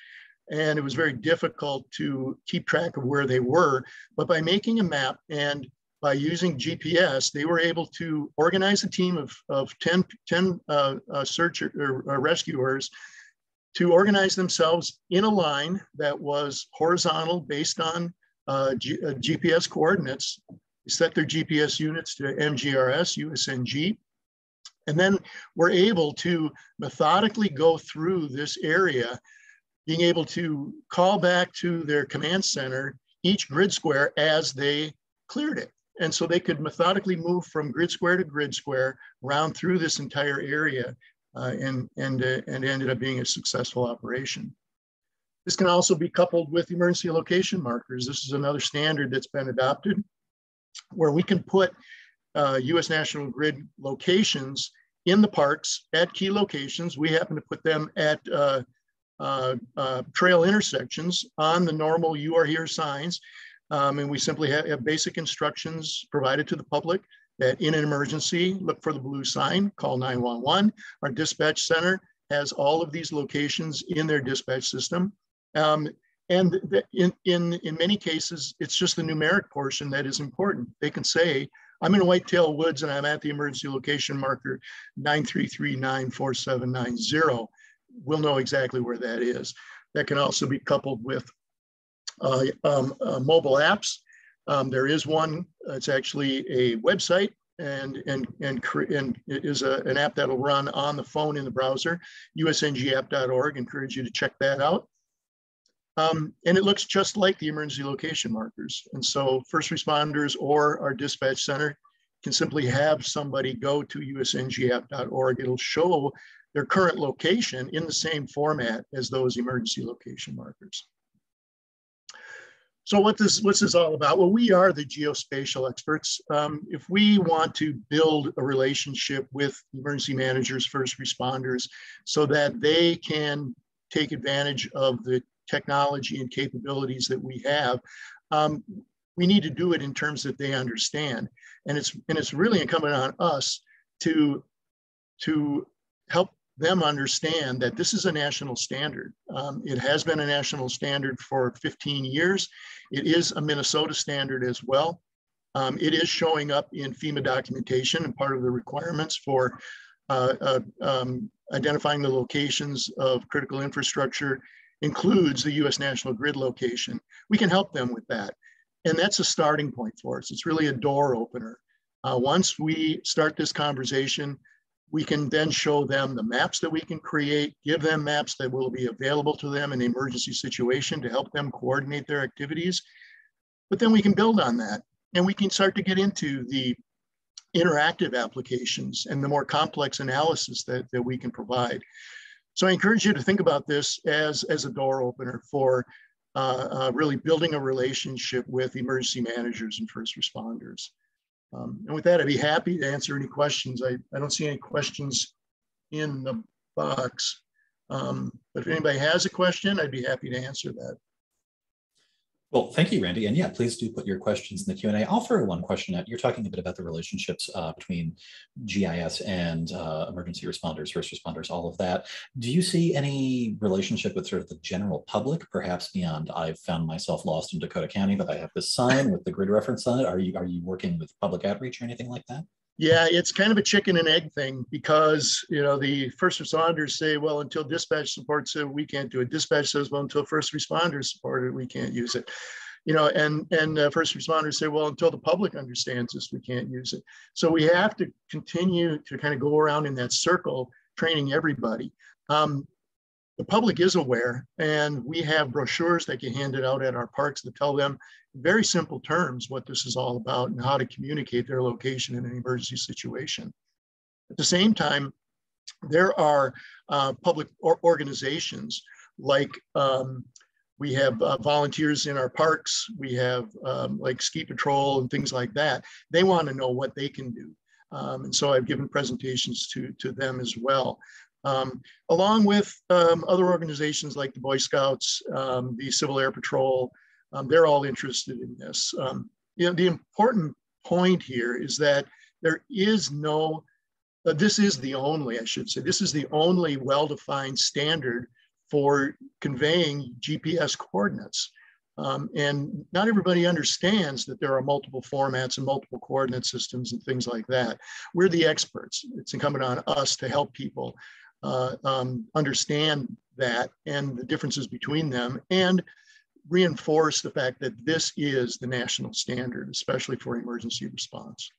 and it was very difficult to keep track of where they were. But by making a map and by using GPS, they were able to organize a team of 10 search or rescuers to organize themselves in a line that was horizontal based on GPS coordinates, set their GPS units to MGRS, USNG, and then we're able to methodically go through this area, being able to call back to their command center each grid square as they cleared it. And so they could methodically move from grid square to grid square, round through this entire area, and ended up being a successful operation. This can also be coupled with emergency location markers. This is another standard that's been adopted, where we can put U.S. National Grid locations in the parks at key locations. We happen to put them at trail intersections on the normal "you are here" signs. And we simply have basic instructions provided to the public that in an emergency, look for the blue sign, call 911. Our dispatch center has all of these locations in their dispatch system. And in many cases, it's just the numeric portion that is important. They can say, I'm in Whitetail Woods and I'm at the emergency location marker 933947990. We'll know exactly where that is. That can also be coupled with mobile apps. There is one, it's actually a website and it is an app that'll run on the phone in the browser, usngapp.org. Encourage you to check that out. And it looks just like the emergency location markers. And so first responders or our dispatch center can simply have somebody go to usngapp.org. It'll show their current location in the same format as those emergency location markers. So what's this all about? Well, we are the geospatial experts. If we want to build a relationship with emergency managers, first responders, so that they can take advantage of the technology and capabilities that we have, we need to do it in terms that they understand. And it's really incumbent on us to help them understand that this is a national standard. It has been a national standard for 15 years. It is a Minnesota standard as well. It is showing up in FEMA documentation, and part of the requirements for identifying the locations of critical infrastructure includes the U.S. National Grid location. We can help them with that. And that's a starting point for us. It's really a door opener. Once we start this conversation, we can then show them the maps that we can create, give them maps that will be available to them in an emergency situation to help them coordinate their activities. But then we can build on that, and we can start to get into the interactive applications and the more complex analysis that we can provide. So I encourage you to think about this as a door opener for really building a relationship with emergency managers and first responders. And with that, I'd be happy to answer any questions. I don't see any questions in the box. But if anybody has a question, I'd be happy to answer that. Well, thank you, Randy. And yeah, please do put your questions in the Q&A. I'll throw one question out. You're talking a bit about the relationships between GIS and emergency responders, first responders, all of that. Do you see any relationship with sort of the general public, perhaps beyond, I've found myself lost in Dakota County, but I have this sign with the grid reference on it? Are you working with public outreach or anything like that? Yeah, it's kind of a chicken and egg thing, because the first responders say, well, until dispatch supports it, we can't do it. Dispatch says, well, until first responders support it, we can't use it. And first responders say, well, until the public understands this, we can't use it. So we have to continue to kind of go around in that circle, training everybody. The public is aware, and we have brochures that get handed out at our parks that tell them in very simple terms what this is all about and how to communicate their location in an emergency situation. At the same time, there are public organizations like we have volunteers in our parks. We have like ski patrol and things like that. They want to know what they can do. And so I've given presentations to them as well. Along with other organizations like the Boy Scouts, the Civil Air Patrol, they're all interested in this. The important point here is that there is no, this is the only, I should say, this is the only well-defined standard for conveying GPS coordinates. And not everybody understands that there are multiple formats and multiple coordinate systems and things like that. We're the experts. It's incumbent on us to help people understand that and the differences between them, and reinforce the fact that this is the national standard, especially for emergency response.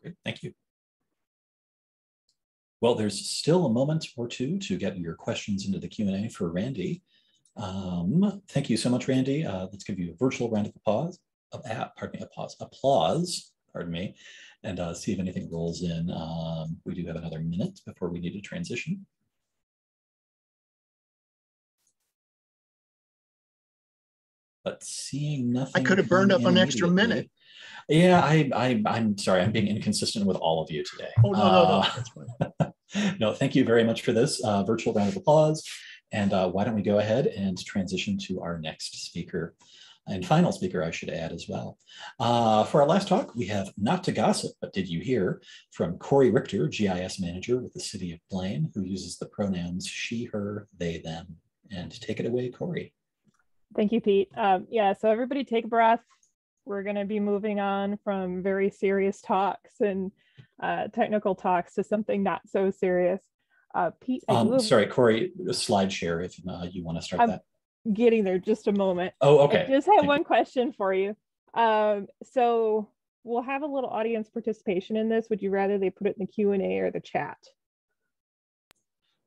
Great, thank you. Well, there's still a moment or two to get your questions into the Q&A for Randy. Thank you so much, Randy. Let's give you a virtual round of applause, pardon me, and see if anything rolls in. We do have another minute before we need to transition. But seeing nothing. I could have burned up an extra minute. Yeah, I'm sorry, I'm being inconsistent with all of you today. Oh, no, that's fine. No, thank you very much for this virtual round of applause. And why don't we go ahead and transition to our next speaker and final speaker, I should add as well. For our last talk, we have Not to Gossip, but Did You Hear? From Corey Richter, GIS Manager with the City of Blaine, who uses the pronouns she, her, they, them. And take it away, Corey. Thank you, Pete. Yeah, so everybody take a breath. We're going to be moving on from very serious talks and technical talks to something not so serious. Pete, sorry, Corey, slide share if you want to start that. Getting there, just a moment. Oh, okay. I just have one question for you. So we'll have a little audience participation in this. Would you rather they put it in the Q&A or the chat?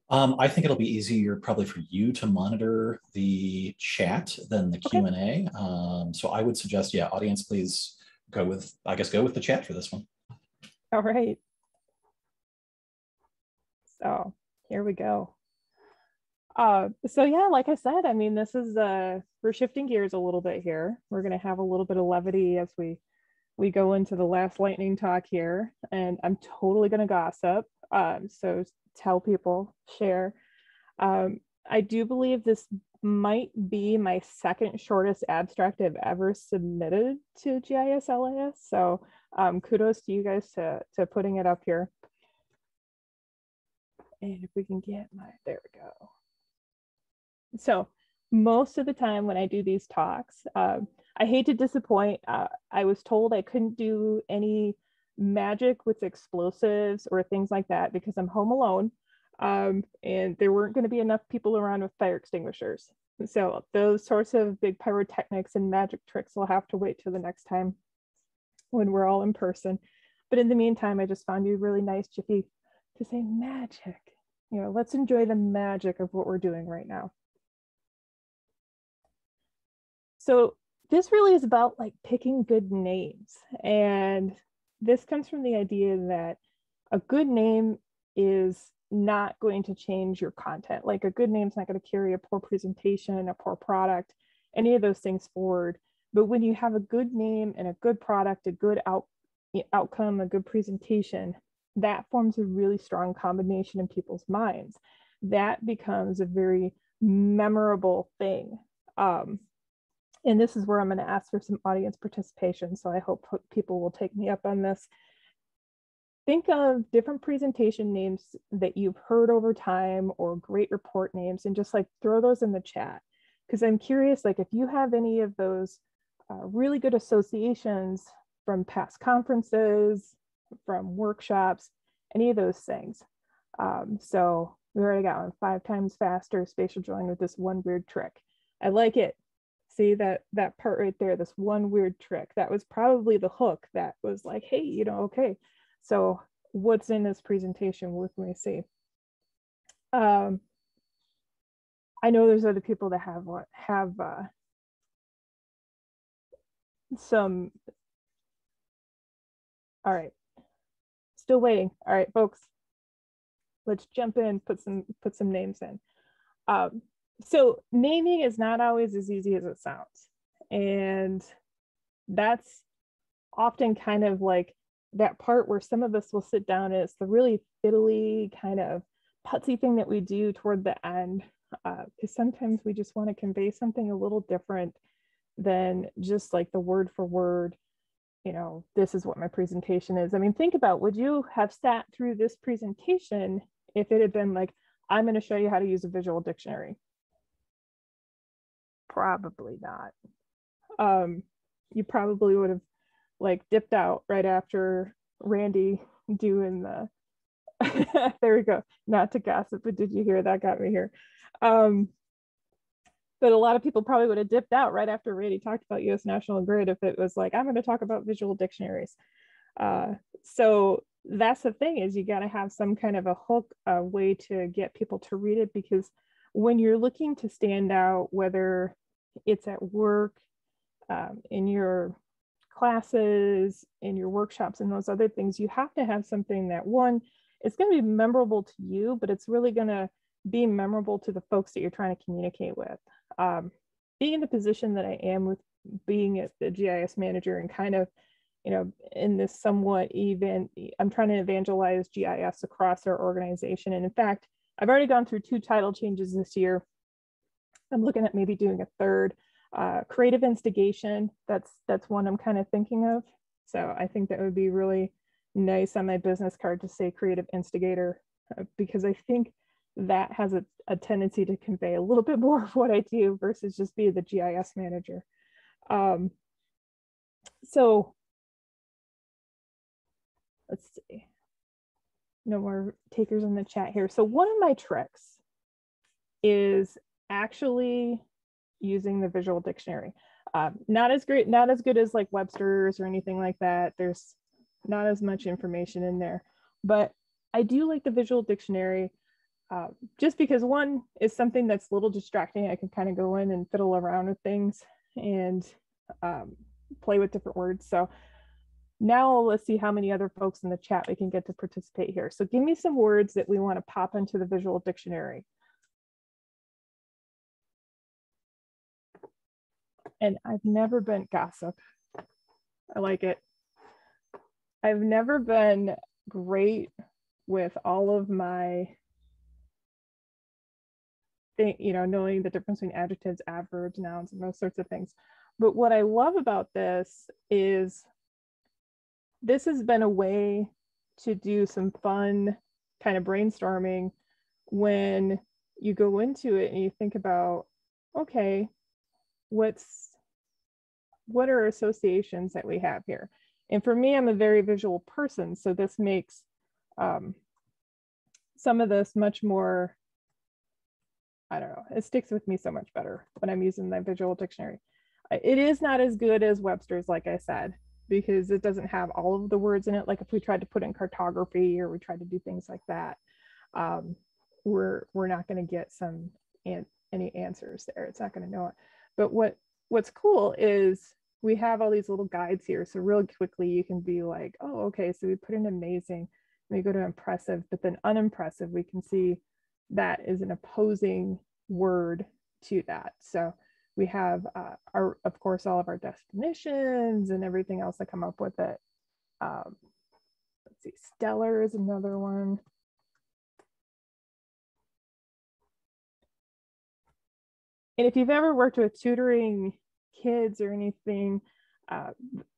I think it'll be easier probably for you to monitor the chat than the Q&A. So I would suggest, yeah, audience, please go with the chat for this one. All right. So here we go. So yeah, like I said, I mean, this is, we're shifting gears a little bit here. We're going to have a little bit of levity as we go into the last lightning talk here, and I'm totally going to gossip. So tell people, share. I do believe this might be my second shortest abstract I've ever submitted to GIS LAS. So kudos to you guys to putting it up here. And if we can get there we go. So most of the time when I do these talks, I hate to disappoint. I was told I couldn't do any magic with explosives or things like that because I'm home alone, and there weren't going to be enough people around with fire extinguishers. So those sorts of big pyrotechnics and magic tricks will have to wait till the next time when we're all in person. But in the meantime, I just found you really nice, Jiffy, to say magic. You know, let's enjoy the magic of what we're doing right now. So this really is about like picking good names. And this comes from the idea that a good name is not going to change your content. Like a good name's not going to carry a poor presentation, a poor product, any of those things forward. But when you have a good name and a good product, a good outcome, a good presentation, that forms a really strong combination in people's minds. That becomes a very memorable thing. And this is where I'm going to ask for some audience participation. So I hope people will take me up on this. Think of different presentation names that you've heard over time or great report names and just like throw those in the chat. Because I'm curious, like if you have any of those really good associations from past conferences, from workshops, any of those things. So we already got one, 5 times faster spatial drawing with this one weird trick. I like it. See that part right there, this one weird trick. That was probably the hook that was like, hey, you know, okay. So what's in this presentation? What can we see? I know there's other people that have some. All right, still waiting. All right, folks, let's jump in, put some names in. So naming is not always as easy as it sounds. And that's often kind of like that part where some of us will sit down and it's the really fiddly kind of putsy thing that we do toward the end. Because sometimes we just want to convey something a little different than just like the word for word, you know, this is what my presentation is. I mean, think about, would you have sat through this presentation if it had been like, I'm going to show you how to use a visual dictionary? Probably not. You probably would have like dipped out right after Randy doing the there we go, not to gossip, but did you hear that got me here. But a lot of people probably would have dipped out right after Randy talked about US National Grid if it was like, I'm going to talk about visual dictionaries. So that's the thing, is you got to have some kind of a hook, a way to get people to read it, because when you're looking to stand out, whether it's at work, in your classes, in your workshops, and those other things, you have to have something that, one, it's going to be memorable to you, but it's really going to be memorable to the folks that you're trying to communicate with. Being in the position that I am, with being at the GIS manager and kind of, you know, in this somewhat I'm trying to evangelize GIS across our organization. And in fact, I've already gone through 2 title changes this year. I'm looking at maybe doing a third. Creative instigation, that's one I'm kind of thinking of. So I think that would be really nice on my business card to say creative instigator, because I think that has a tendency to convey a little bit more of what I do versus just be the GIS manager. So let's see, no more takers in the chat here. So one of my tricks is actually using the visual dictionary. Not as good as like Webster's or anything like that. There's not as much information in there, but I do like the visual dictionary, just because, one, is something that's a little distracting. I can kind of go in and fiddle around with things and play with different words. So now let's see how many other folks in the chat we can get to participate here. So give me some words that we want to pop into the visual dictionary. And I've never been gossip. I like it. I've never been great with all of my knowing the difference between adjectives, adverbs, nouns, and those sorts of things. But what I love about this is this has been a way to do some fun kind of brainstorming when you go into it and you think about, okay, what are associations that we have here? And for me, I'm a very visual person, so this makes some of this much more, I don't know, it sticks with me so much better when I'm using the visual dictionary. It is not as good as Webster's, like I said, because it doesn't have all of the words in it. Like if we tried to put in cartography or we tried to do things like that, we're not going to get any answers there. It's not going to know it. But what's cool is we have all these little guides here. So real quickly you can be like, oh, okay, so we put in amazing, we go to impressive, but then unimpressive, we can see that is an opposing word to that. So we have of course, all of our definitions and everything else that come up with it. Let's see, stellar is another one. And if you've ever worked with tutoring kids or anything,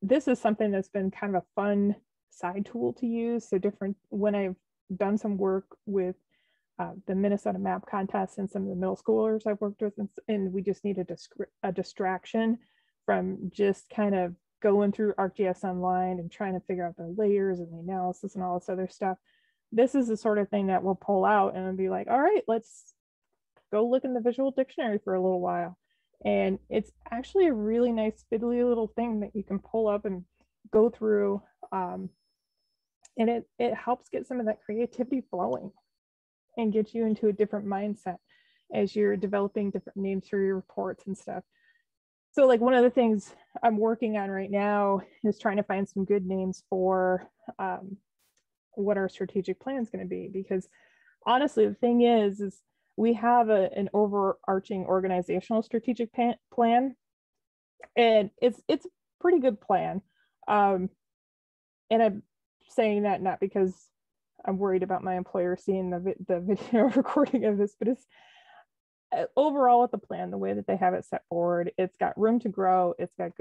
this is something that's been kind of a fun side tool to use. So when I've done some work with the Minnesota map contest and some of the middle schoolers I've worked with, and we just need a distraction from just kind of going through ArcGIS Online and trying to figure out the layers and the analysis and all this other stuff. This is the sort of thing that we'll pull out and be like, all right, let's go look in the visual dictionary for a little while. And it's actually a really nice fiddly little thing that you can pull up and go through. And it helps get some of that creativity flowing and get you into a different mindset as you're developing different names for your reports and stuff. So like one of the things I'm working on right now is trying to find some good names for what our strategic plan is going to be, because honestly, the thing is we have an overarching organizational strategic plan, and it's a pretty good plan. And I'm saying that not because I'm worried about my employer seeing the video recording of this, but it's overall with the plan, the way that they have it set forward, it's got room to grow. It's got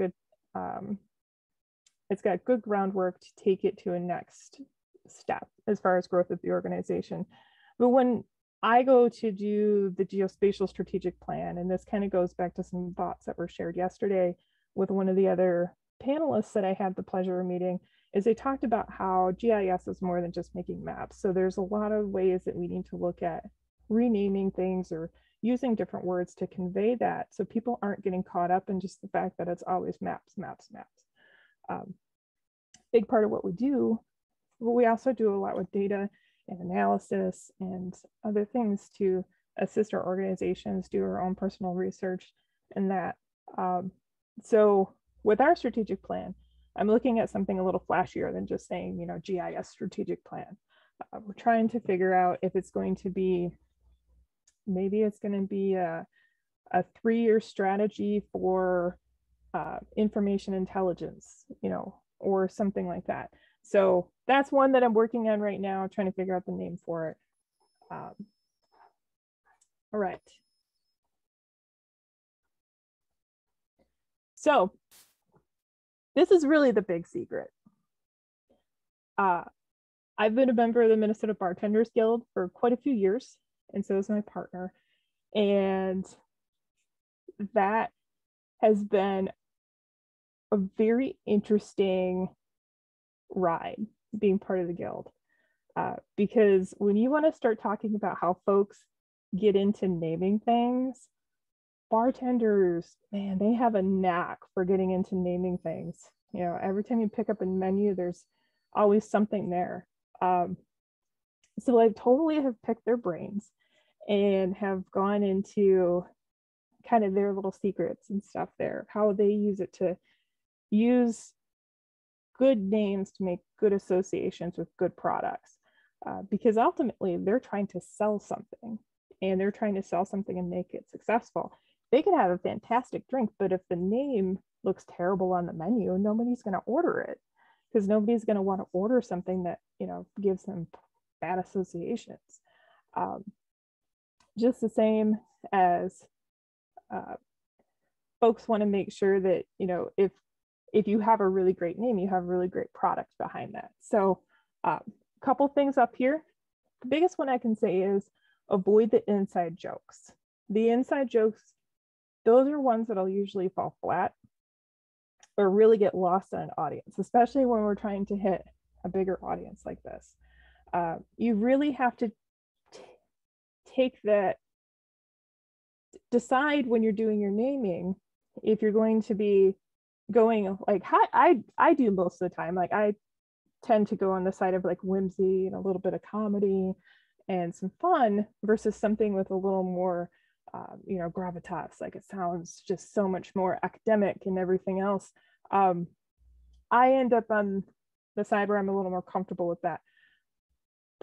good groundwork to take it to a next step as far as growth of the organization. But when I go to do the geospatial strategic plan, and this kind of goes back to some thoughts that were shared yesterday with one of the other panelists that I had the pleasure of meeting, is they talked about how GIS is more than just making maps. So there's a lot of ways that we need to look at renaming things or using different words to convey that so people aren't getting caught up in just the fact that it's always maps, maps, maps. Big part of what we do, but we also do a lot with data and analysis and other things to assist our organizations, do our own personal research and that. So with our strategic plan, I'm looking at something a little flashier than just saying, you know, GIS strategic plan. We're trying to figure out if it's going to be, maybe it's going to be a 3-year strategy for information intelligence, you know, or something like that. So that's one that I'm working on right now, trying to figure out the name for it. All right. So this is really the big secret. I've been a member of the Minnesota Bartenders Guild for quite a few years, and so is my partner. And that has been a very interesting ride being part of the guild, because when you want to start talking about how folks get into naming things, bartenders, man, they have a knack for getting into naming things. You know, every time you pick up a menu, there's always something there. So I totally have picked their brains and have gone into kind of their little secrets and stuff there, how they use it to use good names to make good associations with good products, because ultimately they're trying to sell something, and they're trying to sell something and make it successful. They could have a fantastic drink, but if the name looks terrible on the menu, nobody's going to order it, because nobody's going to want to order something that, you know, gives them bad associations. Just the same as folks want to make sure that, you know, if you have a really great name, you have a really great product behind that. So a couple things up here. The biggest one I can say is avoid the inside jokes. The inside jokes, those are ones that'll usually fall flat or really get lost on an audience, especially when we're trying to hit a bigger audience like this. You really have to take that, decide when you're doing your naming, if you're going to be going like I do most of the time. Like I tend to go on the side of like whimsy and a little bit of comedy and some fun versus something with a little more you know, gravitas. Like it sounds just so much more academic and everything else. I end up on the side where I'm a little more comfortable with that.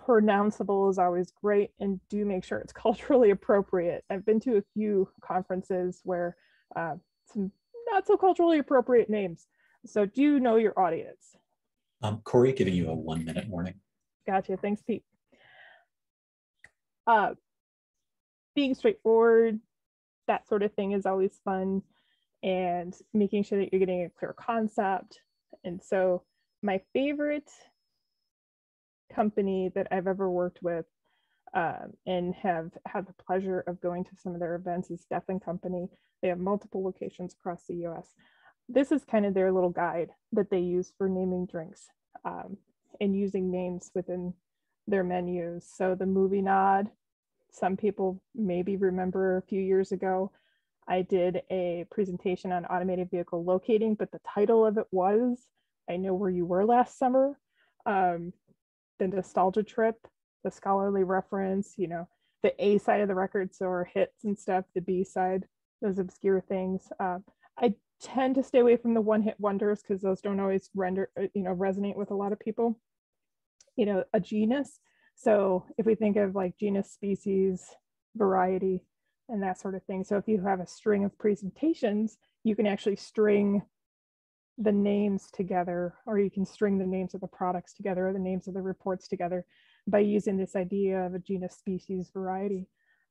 Pronounceable is always great, and do make sure it's culturally appropriate. I've been to a few conferences where some not so culturally appropriate names. So do know your audience. Corey, giving you a 1-minute warning. Gotcha. Thanks, Pete. Being straightforward, that sort of thing is always fun, and making sure that you're getting a clear concept. And so my favorite company that I've ever worked with and have had the pleasure of going to some of their events is Death & Company. They have multiple locations across the US. This is kind of their little guide that they use for naming drinks and using names within their menus. So the movie nod, some people maybe remember a few years ago, I did a presentation on automated vehicle locating, but the title of it was, I Know Where You Were Last Summer. The nostalgia trip, the scholarly reference, you know, the A side of the record, so our hits and stuff, the B side, those obscure things. I tend to stay away from the one-hit wonders because those don't always resonate with a lot of people. You know, a genus. So if we think of like genus, species, variety, and that sort of thing. So if you have a string of presentations, you can actually string the names together, or you can string the names of the products together, or the names of the reports together by using this idea of a genus, species, variety.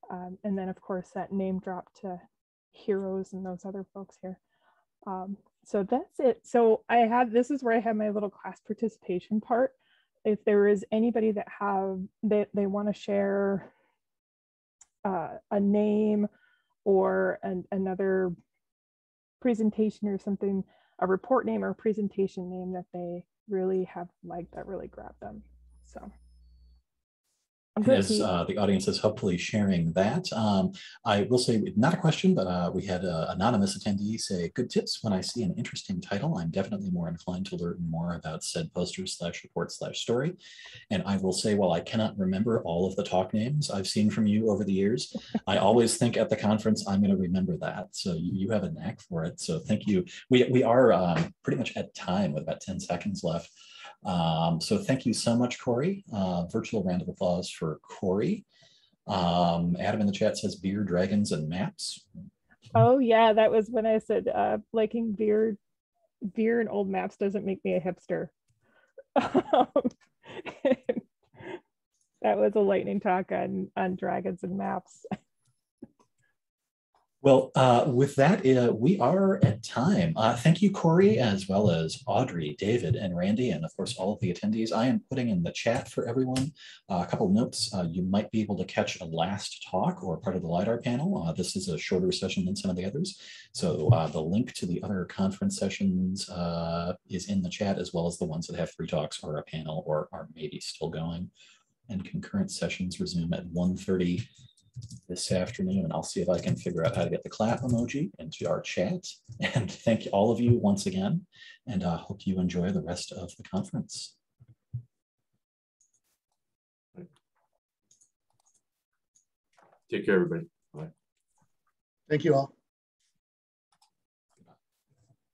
And then of course that name drop to heroes and those other folks here. So that's it. So this is where I have my little class participation part. If there is anybody that they want to share a name or another presentation or something, a report name or a presentation name that they really have liked, that really grabbed them. So As the audience is hopefully sharing that, I will say, not a question, but we had an anonymous attendee say, good tips. When I see an interesting title, I'm definitely more inclined to learn more about said poster/report/story. And I will say, while I cannot remember all of the talk names I've seen from you over the years, I always think at the conference, I'm going to remember that. So you have a knack for it. So thank you. We are pretty much at time with about 10 seconds left. So thank you so much, Corey. Virtual round of applause for Corey. Adam in the chat says beer, dragons, and maps. Oh yeah, that was when I said liking beer and old maps doesn't make me a hipster. That was a lightning talk on dragons and maps. Well, with that, we are at time. Thank you, Corey, as well as Audrey, David, and Randy, and of course, all of the attendees. I am putting in the chat for everyone a couple of notes. You might be able to catch a last talk or part of the LiDAR panel. This is a shorter session than some of the others. So the link to the other conference sessions is in the chat, as well as the ones that have 3 talks or a panel or are maybe still going. And concurrent sessions resume at 1:30 this afternoon, and I'll see if I can figure out how to get the clap emoji into our chat. And thank all of you once again, and I hope you enjoy the rest of the conference. Take care, everybody. Bye. Thank you all.